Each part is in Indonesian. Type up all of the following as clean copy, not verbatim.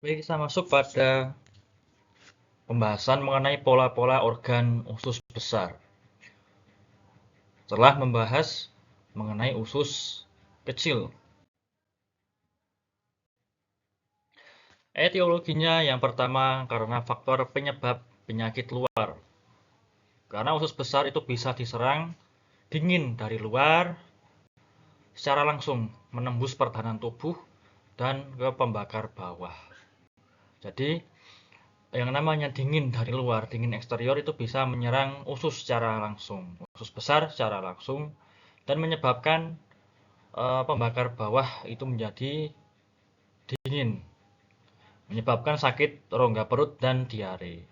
Baik, kita masuk pada pembahasan mengenai pola-pola organ usus besar. Setelah membahas mengenai usus kecil. Etiologinya yang pertama karena faktor penyebab penyakit luar. Karena usus besar itu bisa diserang dingin dari luar secara langsung menembus pertahanan tubuh dan ke pembakar bawah. Jadi yang namanya dingin dari luar, dingin eksterior itu bisa menyerang usus secara langsung, usus besar secara langsung dan menyebabkan pembakar bawah itu menjadi dingin, menyebabkan sakit rongga perut dan diare.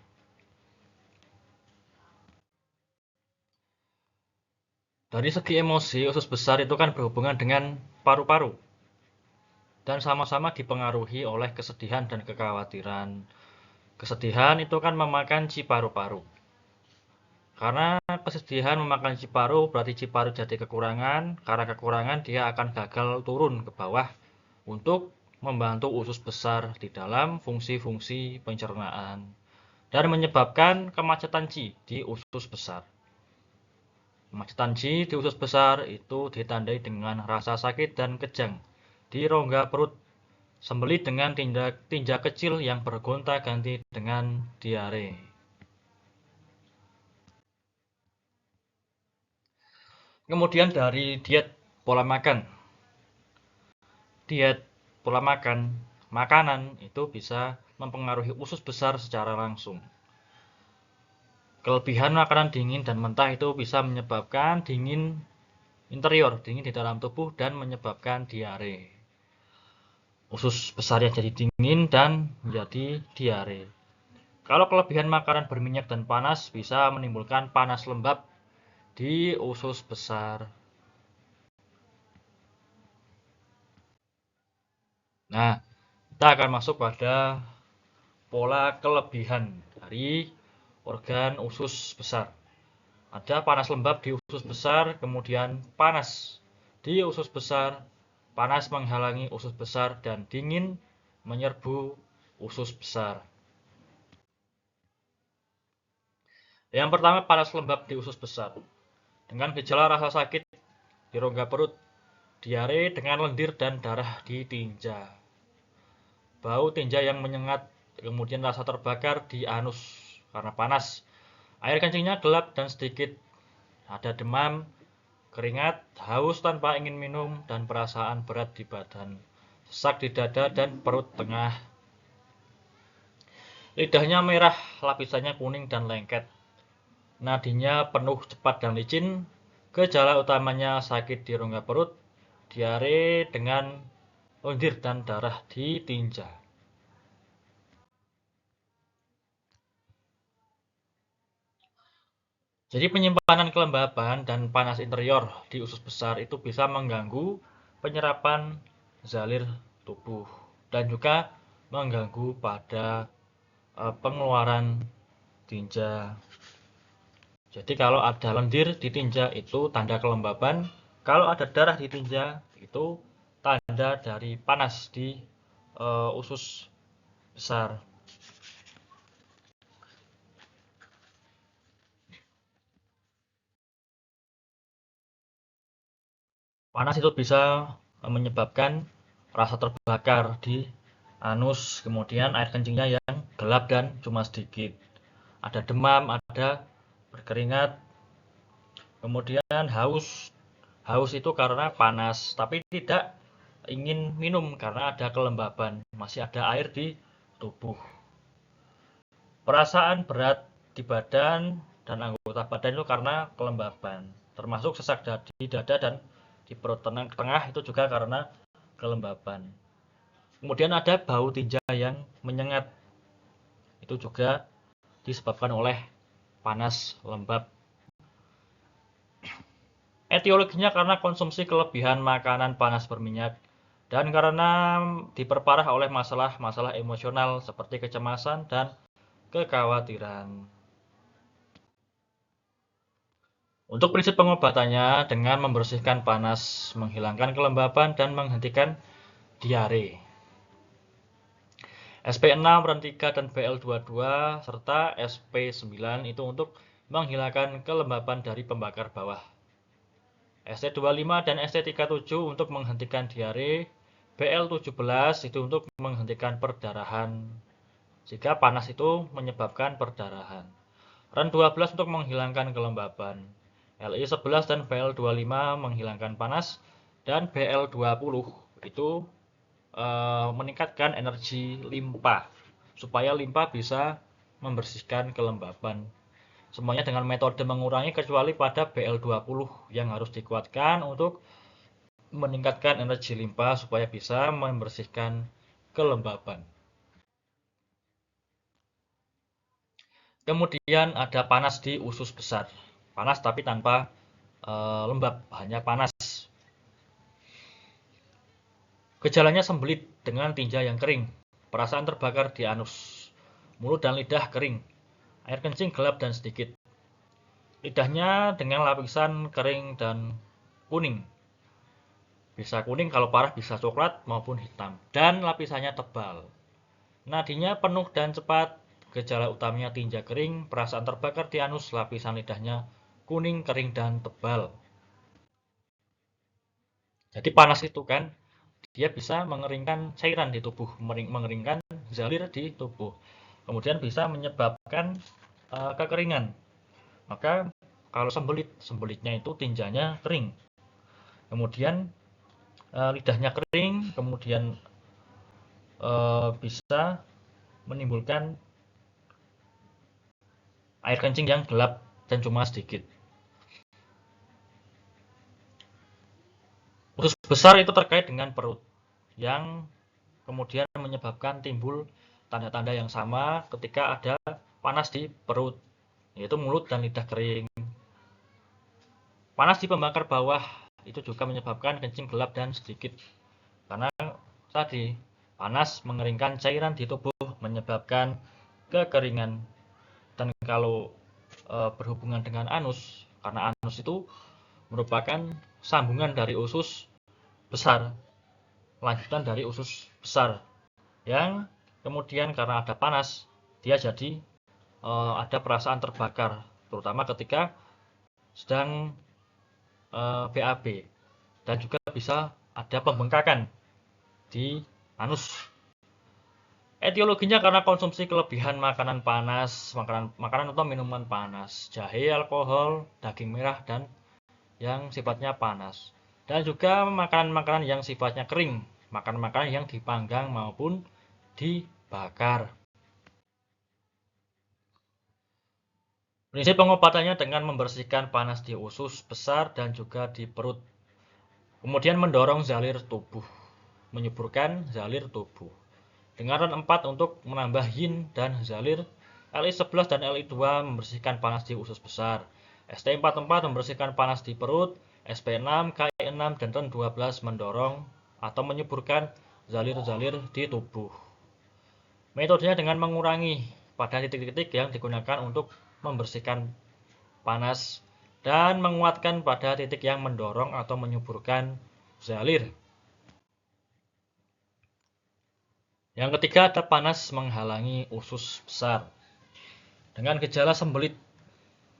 Dari segi emosi, usus besar itu kan berhubungan dengan paru-paru dan sama-sama dipengaruhi oleh kesedihan dan kekhawatiran. Kesedihan itu kan memakan si paru-paru. Karena kesedihan memakan si paru berarti si paru jadi kekurangan. Karena kekurangan dia akan gagal turun ke bawah untuk membantu usus besar di dalam fungsi-fungsi pencernaan dan menyebabkan kemacetan Qi di usus besar. Kemacetan Qi di usus besar itu ditandai dengan rasa sakit dan kejang di rongga perut, sembeli dengan tinja kecil yang bergonta-ganti dengan diare. Kemudian dari diet pola makan. Diet pola makan, makanan itu bisa mempengaruhi usus besar secara langsung. Kelebihan makanan dingin dan mentah itu bisa menyebabkan dingin interior, dingin di dalam tubuh dan menyebabkan diare. Usus besar yang jadi dingin dan menjadi diare. Kalau kelebihan makanan berminyak dan panas bisa menimbulkan panas lembab di usus besar. Nah, kita akan masuk pada pola kelebihan dari organ usus besar. Ada panas lembab di usus besar, kemudian panas di usus besar, panas menghalangi usus besar, dan dingin menyerbu usus besar. Yang pertama, panas lembab di usus besar. Dengan gejala rasa sakit di rongga perut, diare dengan lendir dan darah di tinja. Bau tinja yang menyengat, kemudian rasa terbakar di anus karena panas. Air kencingnya gelap dan sedikit. Ada demam, keringat, haus tanpa ingin minum, dan perasaan berat di badan. Sesak di dada dan perut tengah. Lidahnya merah, lapisannya kuning dan lengket. Nadinya penuh cepat dan licin. Gejala utamanya sakit di rongga perut, diare dengan lendir dan darah di tinja. Jadi penyimpanan kelembaban dan panas interior di usus besar itu bisa mengganggu penyerapan zalir tubuh dan juga mengganggu pada pengeluaran tinja. Jadi kalau ada lendir di tinja itu tanda kelembaban, kalau ada darah di tinja itu tanda dari panas di usus besar. Panas itu bisa menyebabkan rasa terbakar di anus, kemudian air kencingnya yang gelap dan cuma sedikit. Ada demam, ada berkeringat, kemudian haus. Haus itu karena panas, tapi tidak ingin minum karena ada kelembaban, masih ada air di tubuh. Perasaan berat di badan dan anggota badan itu karena kelembaban, termasuk sesak di dada dan di perut tengah itu juga karena kelembaban. Kemudian ada bau tinja yang menyengat, itu juga disebabkan oleh panas lembab. Etiologinya karena konsumsi kelebihan makanan panas berminyak dan karena diperparah oleh masalah-masalah emosional seperti kecemasan dan kekhawatiran. Untuk prinsip pengobatannya dengan membersihkan panas, menghilangkan kelembaban, dan menghentikan diare. SP6, REN3, dan BL22, serta SP9 itu untuk menghilangkan kelembapan dari pembakar bawah. ST25 dan ST37 untuk menghentikan diare, BL17 itu untuk menghentikan perdarahan jika panas itu menyebabkan perdarahan. REN12 untuk menghilangkan kelembapan. LI11 dan BL25 menghilangkan panas, dan BL20 itu meningkatkan energi limpa supaya limpa bisa membersihkan kelembapan. Semuanya dengan metode mengurangi kecuali pada BL20 yang harus dikuatkan untuk meningkatkan energi limpa supaya bisa membersihkan kelembapan. Kemudian ada panas di usus besar. Panas tapi tanpa lembab, hanya panas. Gejalanya sembelit dengan tinja yang kering, perasaan terbakar di anus, mulut dan lidah kering, air kencing gelap dan sedikit. Lidahnya dengan lapisan kering dan kuning. Bisa kuning, kalau parah bisa coklat maupun hitam. Dan lapisannya tebal. Nadinya penuh dan cepat. Gejala utamanya tinja kering, perasaan terbakar di anus, lapisan lidahnya kuning, kering, dan tebal. Jadi panas itu kan, dia bisa mengeringkan cairan di tubuh, mengeringkan zalir di tubuh. Kemudian bisa menyebabkan kekeringan. Maka kalau sembelitnya itu tinjanya kering. Kemudian lidahnya kering, kemudian bisa menimbulkan air kencing yang gelap dan cuma sedikit. Usus besar itu terkait dengan perut, yang kemudian menyebabkan timbul tanda-tanda yang sama ketika ada panas di perut, yaitu mulut dan lidah kering. Panas di pembakar bawah itu juga menyebabkan kencing gelap dan sedikit, karena tadi panas mengeringkan cairan di tubuh, menyebabkan kekeringan. Dan kalau berhubungan dengan anus, karena anus itu merupakan sambungan dari usus besar, lanjutan dari usus besar, yang kemudian karena ada panas, dia jadi ada perasaan terbakar, terutama ketika sedang BAB, dan juga bisa ada pembengkakan di anus. Etiologinya karena konsumsi kelebihan makanan panas, makanan atau minuman panas, jahe, alkohol, daging merah, dan yang sifatnya panas. Dan juga makanan-makanan yang sifatnya kering, makanan-makanan yang dipanggang maupun dibakar. Prinsip pengobatannya dengan membersihkan panas di usus besar dan juga di perut. Kemudian mendorong zalir tubuh, menyuburkan zalir tubuh. Dengan REN 4 untuk menambah yin dan zalir, LI11 dan LI2 membersihkan panas di usus besar, ST44 membersihkan panas di perut, SP6, KI6, dan REN 12 mendorong atau menyuburkan zalir-zalir di tubuh. Metodenya dengan mengurangi pada titik-titik yang digunakan untuk membersihkan panas dan menguatkan pada titik yang mendorong atau menyuburkan zalir. Yang ketiga ada panas menghalangi usus besar. Dengan gejala sembelit,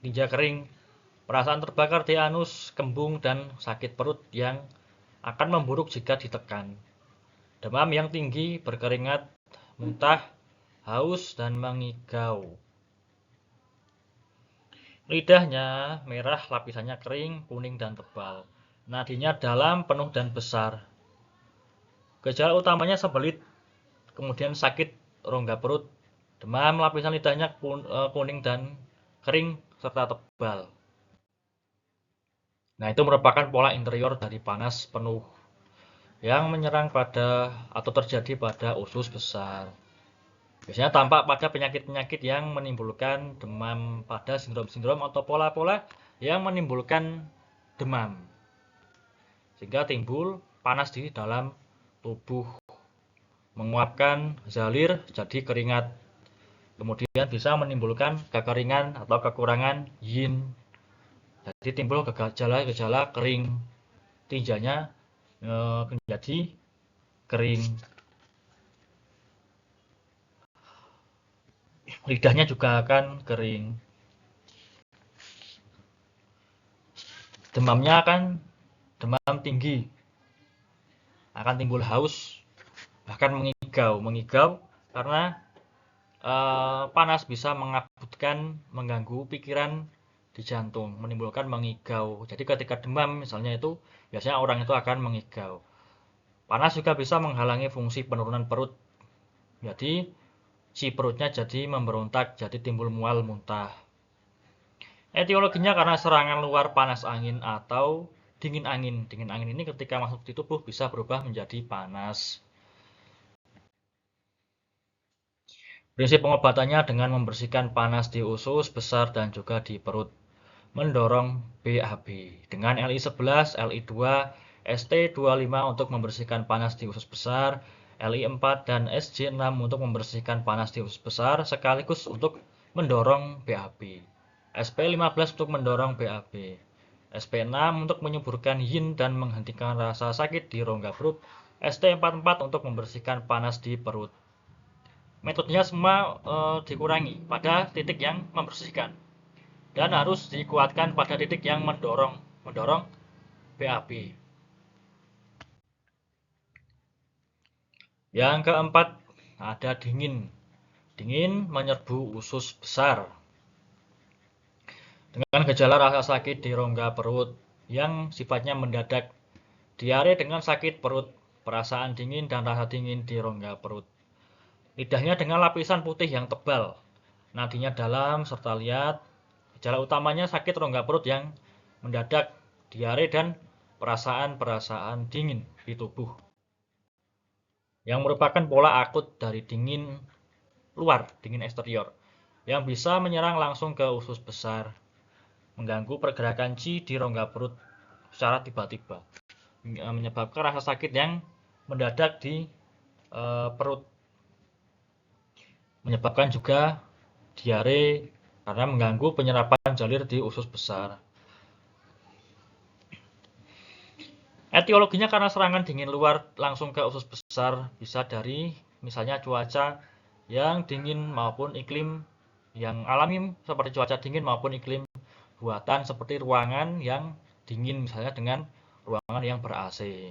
tinja kering, perasaan terbakar di anus, kembung, dan sakit perut yang akan memburuk jika ditekan. Demam yang tinggi, berkeringat, muntah, haus, dan mengigau. Lidahnya merah, lapisannya kering, kuning, dan tebal. Nadinya dalam, penuh, dan besar. Gejala utamanya sembelit, kemudian sakit rongga perut, demam, lapisan lidahnya kuning dan kering, serta tebal. Nah, itu merupakan pola interior dari panas penuh yang menyerang pada atau terjadi pada usus besar. Biasanya tampak pada penyakit-penyakit yang menimbulkan demam, pada sindrom-sindrom atau pola-pola yang menimbulkan demam, sehingga timbul panas di dalam tubuh, menguapkan zalir jadi keringat, kemudian bisa menimbulkan kekeringan atau kekurangan yin, jadi timbul gejala-gejala kering, tinjanya menjadi kering. Lidahnya juga akan kering. Demamnya akan demam tinggi. Akan timbul haus, bahkan mengigau. Mengigau karena panas bisa mengabutkan, mengganggu pikiran di jantung, menimbulkan mengigau. Jadi ketika demam misalnya itu, biasanya orang itu akan mengigau. Panas juga bisa menghalangi fungsi penurunan perut. Jadi si perutnya jadi memberontak, jadi timbul mual muntah. Etiologinya karena serangan luar panas angin atau dingin angin. Dingin angin ini ketika masuk di tubuh bisa berubah menjadi panas. Prinsip pengobatannya dengan membersihkan panas di usus besar dan juga di perut. Mendorong BAB dengan Li11, Li2, St25 untuk membersihkan panas di usus besar, Li4 dan Sj6 untuk membersihkan panas di usus besar sekaligus untuk mendorong BAB. SP15 untuk mendorong BAB. SP6 untuk menyuburkan yin dan menghentikan rasa sakit di rongga perut. ST44 untuk membersihkan panas di perut. Metodenya semua dikurangi pada titik yang membersihkan dan harus dikuatkan pada titik yang mendorong BAB. Yang keempat, ada dingin. Dingin menyerbu usus besar. Dengan gejala rasa sakit di rongga perut yang sifatnya mendadak, diare dengan sakit perut, perasaan dingin dan rasa dingin di rongga perut. Lidahnya dengan lapisan putih yang tebal, nadinya dalam serta liat. Gejala utamanya sakit rongga perut yang mendadak, diare dan perasaan-perasaan dingin di tubuh. Yang merupakan pola akut dari dingin luar, dingin eksterior, yang bisa menyerang langsung ke usus besar, mengganggu pergerakan qi di rongga perut secara tiba-tiba, menyebabkan rasa sakit yang mendadak di perut, menyebabkan juga diare karena mengganggu penyerapan jalir di usus besar. Etiologinya karena serangan dingin luar langsung ke usus besar, bisa dari misalnya cuaca yang dingin maupun iklim yang alami seperti cuaca dingin maupun iklim buatan seperti ruangan yang dingin misalnya dengan ruangan yang ber-AC.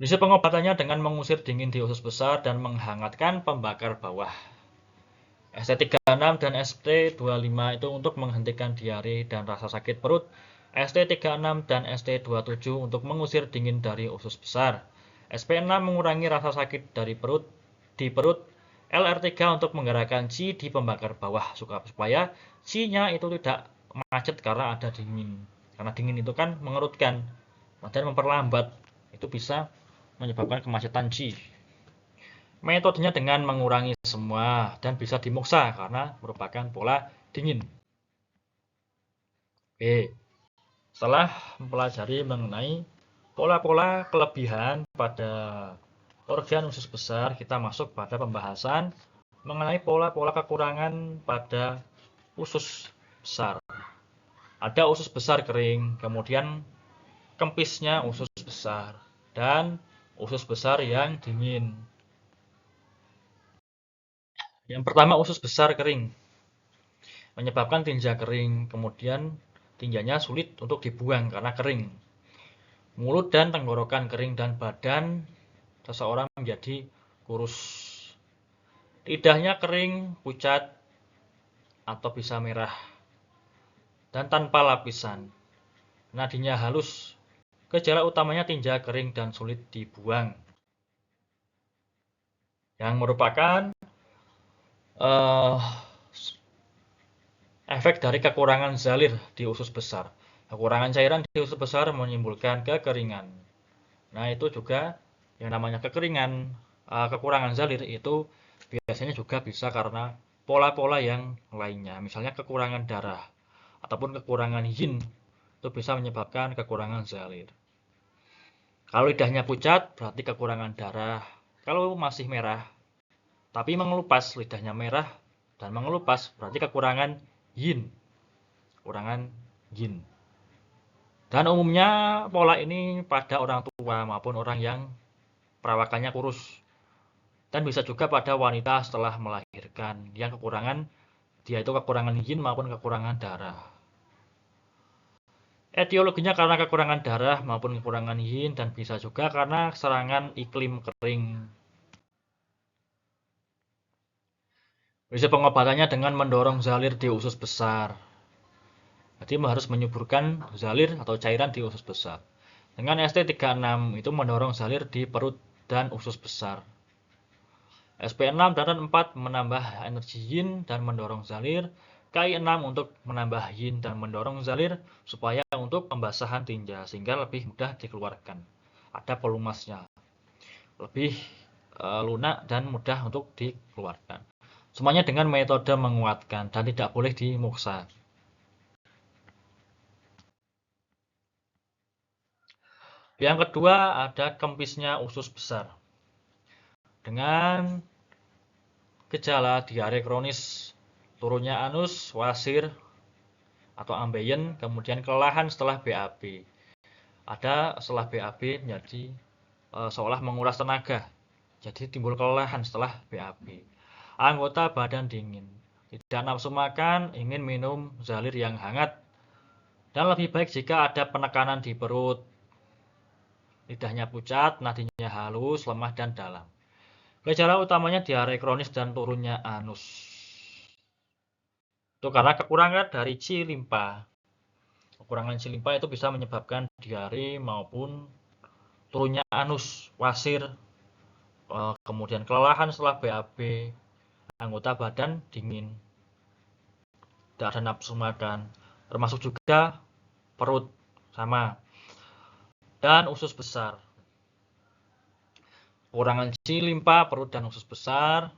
Prinsip pengobatannya dengan mengusir dingin di usus besar dan menghangatkan pembakar bawah. ST36 dan ST25 itu untuk menghentikan diare dan rasa sakit perut. ST36 dan ST27 untuk mengusir dingin dari usus besar. SP6 mengurangi rasa sakit dari perut di perut. LR3 untuk menggerakkan qi di pembakar bawah supaya qi-nya itu tidak macet karena ada dingin. Karena dingin itu kan mengerutkan dan memperlambat. Itu bisa menyebabkan kemacetan qi. Metodenya dengan mengurangi semua dan bisa dimoksa karena merupakan pola dingin. Oke, setelah mempelajari mengenai pola-pola kelebihan pada organ usus besar, kita masuk pada pembahasan mengenai pola-pola kekurangan pada usus besar. Ada usus besar kering, kemudian kempisnya usus besar, dan usus besar yang dingin. Yang pertama usus besar kering, menyebabkan tinja kering, kemudian tinjanya sulit untuk dibuang karena kering. Mulut dan tenggorokan kering dan badan seseorang menjadi kurus. Lidahnya kering, pucat, atau bisa merah, dan tanpa lapisan. Nadinya halus. Gejala utamanya tinja kering dan sulit dibuang, yang merupakan efek dari kekurangan zalir di usus besar. Kekurangan cairan di usus besar menimbulkan kekeringan. Nah, itu juga yang namanya kekeringan, kekurangan zalir itu biasanya juga bisa karena pola-pola yang lainnya. Misalnya kekurangan darah ataupun kekurangan yin itu bisa menyebabkan kekurangan zalir. Kalau lidahnya pucat berarti kekurangan darah. Kalau masih merah tapi mengelupas, lidahnya merah dan mengelupas berarti kekurangan yin. Kekurangan yin. Dan umumnya pola ini pada orang tua maupun orang yang perawakannya kurus. Dan bisa juga pada wanita setelah melahirkan yang kekurangan, dia itu kekurangan yin maupun kekurangan darah. Etiologinya karena kekurangan darah maupun kekurangan yin, dan bisa juga karena serangan iklim kering. Prinsip pengobatannya dengan mendorong zalir di usus besar. Jadi harus menyuburkan zalir atau cairan di usus besar. Dengan ST36 itu mendorong zalir di perut dan usus besar. SP6 dan 4 menambah energi yin dan mendorong zalir. KI6 untuk menambah yin dan mendorong zalir supaya untuk pembasahan tinja sehingga lebih mudah dikeluarkan. Ada pelumasnya. Lebih lunak dan mudah untuk dikeluarkan. Semuanya dengan metode menguatkan dan tidak boleh dimuksa. Yang kedua ada kempisnya usus besar. Dengan gejala diare kronis, turunnya anus, wasir, atau ambeien, kemudian kelelahan setelah BAB. Ada setelah BAB menjadi seolah menguras tenaga. Jadi timbul kelelahan setelah BAB. Anggota badan dingin. Tidak nafsu makan, ingin minum zalir yang hangat. Dan lebih baik jika ada penekanan di perut. Lidahnya pucat, nadinya halus, lemah dan dalam. Gejala utamanya diare kronis dan turunnya anus. Itu karena kekurangan dari C limpa. Kekurangan C limpa itu bisa menyebabkan diare maupun turunnya anus, wasir, kemudian kelelahan setelah BAB, anggota badan dingin, tidak ada nafsu makan, termasuk juga perut sama, dan usus besar. Kekurangan C limpa, perut dan usus besar,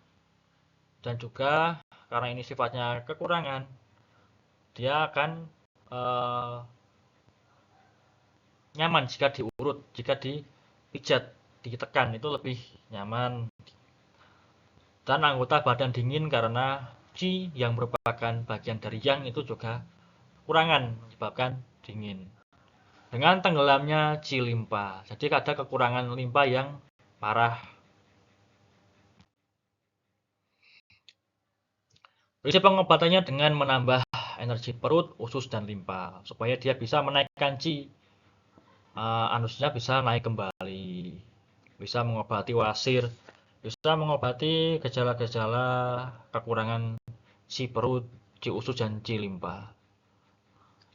dan juga karena ini sifatnya kekurangan, dia akan nyaman jika diurut, jika dipijat, ditekan itu lebih nyaman. Dan anggota badan dingin karena Qi yang merupakan bagian dari Yang itu juga kurangan menyebabkan dingin. Dengan tenggelamnya Qi limpa, jadi ada kekurangan limpa yang parah. Prinsip pengobatannya dengan menambah energi perut, usus, dan limpa supaya dia bisa menaikkan Qi. Anusnya bisa naik kembali, bisa mengobati wasir, bisa mengobati gejala-gejala kekurangan Qi perut, Qi usus, dan Qi limpa.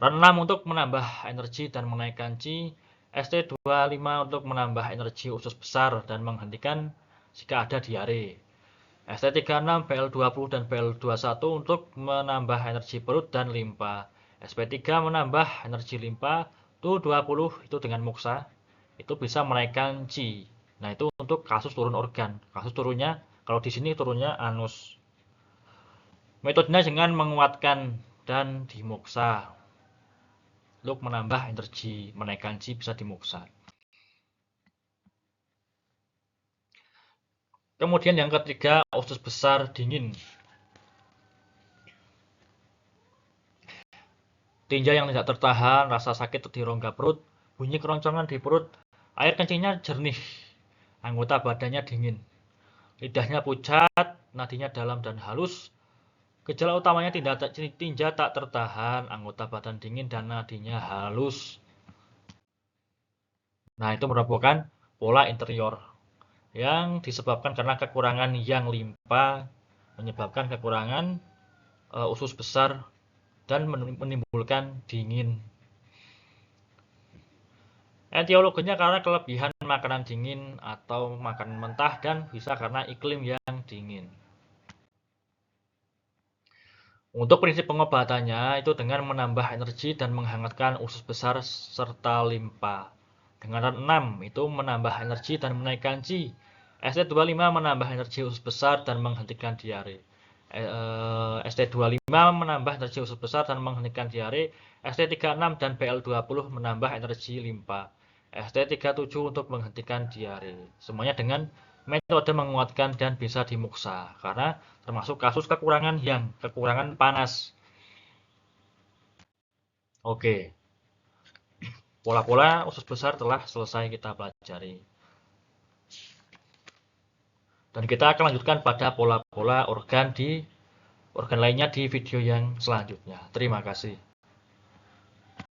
Renam untuk menambah energi dan menaikkan Qi. ST25 untuk menambah energi usus besar dan menghentikan jika ada diare. ST36, PL20, dan PL21 untuk menambah energi perut dan limpa. SP3 menambah energi limpa. Tu20 itu dengan muksa. Itu bisa menaikkan Qi. Nah, itu untuk kasus turun organ. Kasus turunnya, kalau di sini turunnya anus. Metodenya dengan menguatkan dan dimuksa. Untuk menambah energi, menaikkan Qi bisa dimuksa. Kemudian yang ketiga, usus besar dingin. Tinja yang tidak tertahan, rasa sakit di rongga perut, bunyi keroncongan di perut, air kencingnya jernih, anggota badannya dingin, lidahnya pucat, nadinya dalam dan halus. Gejala utamanya tinja tak tertahan, anggota badan dingin, dan nadinya halus. Nah, itu merupakan pola interior yang disebabkan karena kekurangan yang limpa, menyebabkan kekurangan usus besar dan menimbulkan dingin. Etiologinya karena kelebihan makanan dingin atau makanan mentah dan bisa karena iklim yang dingin. Untuk prinsip pengobatannya itu dengan menambah energi dan menghangatkan usus besar serta limpa. Dengan 6 itu menambah energi dan menaikkan Qi. ST25 menambah energi usus besar dan menghentikan diare. ST25 menambah energi usus besar dan menghentikan diare. ST36 dan PL20 menambah energi limpa. ST37 untuk menghentikan diare. Semuanya dengan metode menguatkan dan bisa dimuksa karena termasuk kasus kekurangan panas. Oke, pola-pola usus besar telah selesai kita pelajari. Dan kita akan lanjutkan pada pola-pola organ lainnya di video yang selanjutnya. Terima kasih.